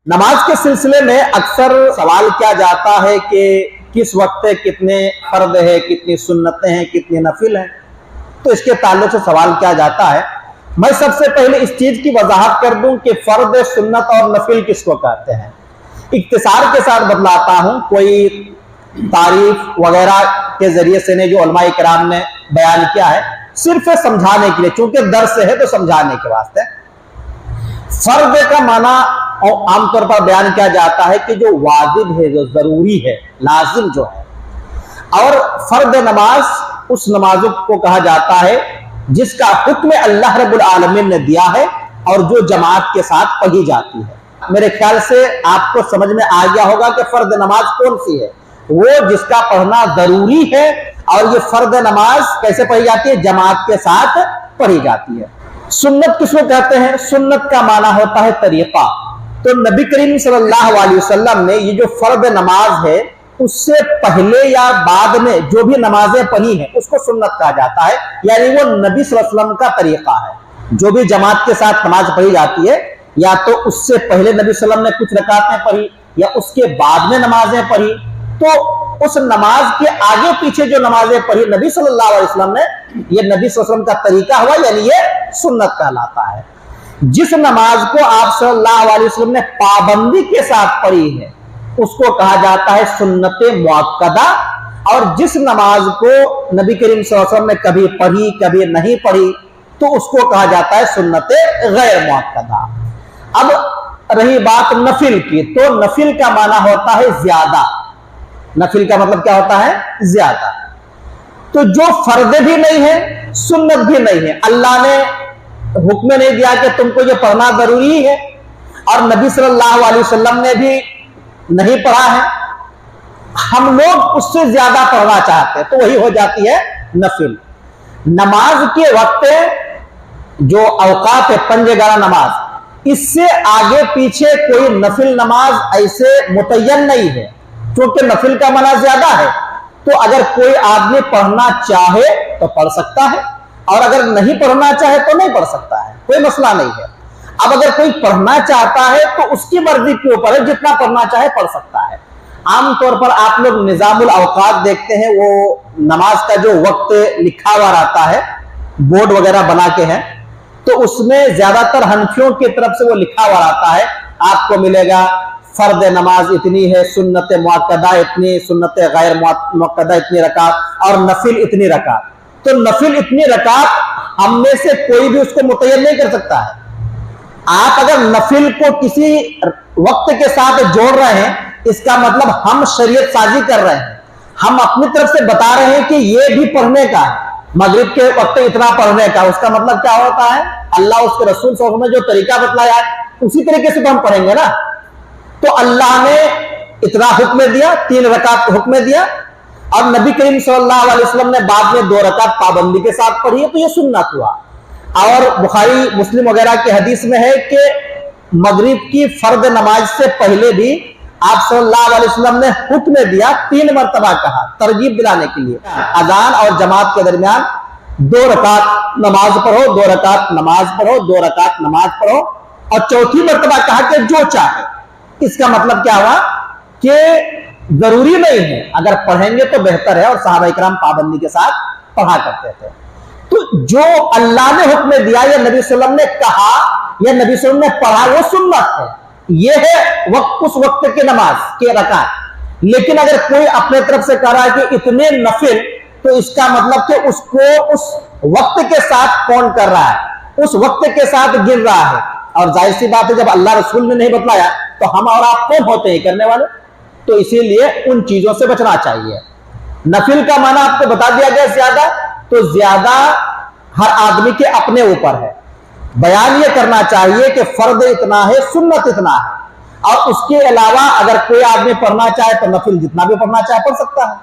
नमाज के सिलसिले में अक्सर सवाल किया जाता है कि किस वक्त कितने फर्द है, कितनी सुन्नतें हैं, कितनी नफिल हैं। तो इसके ताल्लुक से सवाल किया जाता है। मैं सबसे पहले इस चीज की वजाहत कर दूं कि फर्द, सुन्नत और नफिल किसको कहते हैं। इख्तिसार के साथ बतलाता हूं, कोई तारीफ वगैरह के जरिए से नहीं जो उलमाए किराम ने बयान किया है, सिर्फ समझाने के लिए, चूंकि दर्स है तो समझाने के वास्ते। फर्द का माना आमतौर पर बयान किया जाता है कि जो वाजिब है, जो जरूरी है, लाजिम जो है। और फर्द नमाज उस नमाज को कहा जाता है जिसका हुक्म अल्लाह रब्बुल आलमीन ने दिया है और जो जमात के साथ पढ़ी जाती है। मेरे ख्याल से आपको समझ में आ गया होगा कि फर्द नमाज कौन सी है। वो जिसका पढ़ना जरूरी है। और ये फर्द नमाज कैसे पढ़ी जाती है? जमात के साथ पढ़ी जाती है। सुन्नत किसको कहते हैं? सुन्नत का माना होता है तरीका। तो नबी करीम सल्लल्लाहु अलैहि वसल्लम ने ये जो फर्द नमाज है उससे पहले या बाद में जो भी नमाजें पढ़ी हैं उसको सुन्नत कहा जाता है। यानी वो नबी सल्लल्लाहु अलैहि वसल्लम का तरीका है। जो भी जमात के साथ नमाज पढ़ी जाती है, या तो उससे पहले नबी सल्लल्लाहु अलैहि वसल्लम ने कुछ रकातें पढ़ी या उसके बाद में नमाजें पढ़ी, तो उस नमाज के आगे पीछे जो नमाजें पढ़ी नबी सल्लल्लाहु अलैहि वसल्लम ने, ये नबी सल्लल्लाहु अलैहि वसल्लम का तरीका हुआ, यानी ये सुन्नत कहलाता है। जिस नमाज को आप सल्लल्लाहु अलैहि वसल्लम ने पाबंदी के साथ पढ़ी है उसको कहा जाता है सुन्नत मुअक्कदा। और जिस नमाज को नबी करीम सल्लल्लाहु अलैहि वसल्लम ने कभी पढ़ी कभी नहीं पढ़ी तो उसको कहा जाता है सुन्नत गैर मुअक्कदा। अब रही बात नफिल की, तो नफिल का माना होता है ज्यादा। नफिल का मतलब क्या होता है? ज्यादा। तो जो फर्द भी नहीं है, सुन्नत भी नहीं है, अल्लाह ने हुक्म नहीं दिया कि तुमको ये पढ़ना जरूरी है और नबी सल्लल्लाहु अलैहि वसल्लम ने भी नहीं पढ़ा है, हम लोग उससे ज्यादा पढ़ना चाहते हैं, तो वही हो जाती है नफिल। नमाज के वक्त जो औकात है, पंजगाना नमाज, इससे आगे पीछे कोई नफिल नमाज ऐसे मुतय्यन नहीं है। क्योंकि नफिल का माना ज्यादा है, तो अगर कोई आदमी पढ़ना चाहे तो पढ़ सकता है और अगर नहीं पढ़ना चाहे तो नहीं पढ़ सकता है, कोई मसला नहीं है। अब अगर कोई पढ़ना चाहता है तो उसकी मर्जी के ऊपर है, जितना पढ़ना चाहे पढ़ सकता है। आमतौर पर आप लोग निजामुल औकात देखते हैं, वो नमाज का जो वक्त लिखा हुआ रहता है, बोर्ड वगैरह बना के है, तो उसमें ज्यादातर हनफियों की तरफ से वो लिखा हुआ रहता है। आपको मिलेगा फर्द नमाज इतनी है, सुन्नत मुअक्कदा इतनी, सुन्नत गैर मुअक्कदा इतनी रकात और नफिल इतनी रकात। तो नफिल इतनी रकात हम में से कोई भी उसको मुतय्यन नहीं कर सकता है। आप अगर नफिल को किसी वक्त के साथ जोड़ रहे हैं, इसका मतलब हम शरीयत साजी कर रहे हैं, हम अपनी तरफ से बता रहे हैं कि ये भी पढ़ने का है, मगरिब के वक्त इतना पढ़ने का। उसका मतलब क्या होता है? अल्लाह उसके रसूल सल्लल्लाहु अलैहि वसल्लम ने जो तरीका बतलाया है उसी तरीके से तो हम पढ़ेंगे ना। तो अल्लाह ने इतना हुक्म दिया, 3 रकात हुक्म दिया, और नबी करीम सल्लल्लाहु अलैहि वसल्लम ने बाद में 2 रकात पाबंदी के साथ पढ़ी है, तो ये सुन्नत हुआ। और बुखारी मुस्लिम वगैरह की हदीस में है कि मगरिब की फर्द नमाज से पहले भी आप सल्लल्लाहु अलैहि वसल्लम ने हुक्म दिया, 3 मरतबा कहा, तरगीब दिलाने के लिए। अजान और जमात के दरमियान 2 रकात नमाज पढ़ो, 2 रकात नमाज पढ़ो, 2 रकात नमाज पढ़ो, और चौथी मरतबा कहा कि जो चाहे। इसका मतलब क्या हुआ कि जरूरी नहीं है, अगर पढ़ेंगे तो बेहतर है, और सहाबा इकराम पाबंदी के साथ पढ़ा करते थे। तो जो अल्लाह ने हुक्म दिया या नबी सल्लल्लाहु अलैहि वसल्लम ने कहा या नबी सल्लल्लाहु अलैहि वसल्लम ने पढ़ा, वो सुन्नत है। ये है वक्त, उस वक्त के नमाज के रकात। लेकिन अगर कोई अपने तरफ से कह रहा है कि इतने नफिल, तो इसका मतलब कि उसको उस वक्त के साथ कौन कर रहा है, उस वक्त के साथ गिर रहा है। और जाहिर सी बात है, जब अल्लाह रसूल ने नहीं बतलाया तो हम और आप कौन होते हैं करने वाले। तो इसीलिए उन चीजों से बचना चाहिए। नफिल का माना आपको बता दिया गया ज्यादा, तो ज्यादा हर आदमी के अपने ऊपर है। बयान ये करना चाहिए कि फर्द इतना है, सुन्नत इतना है, और उसके अलावा अगर कोई आदमी पढ़ना चाहे तो नफिल जितना भी पढ़ना चाहे पढ़ सकता है।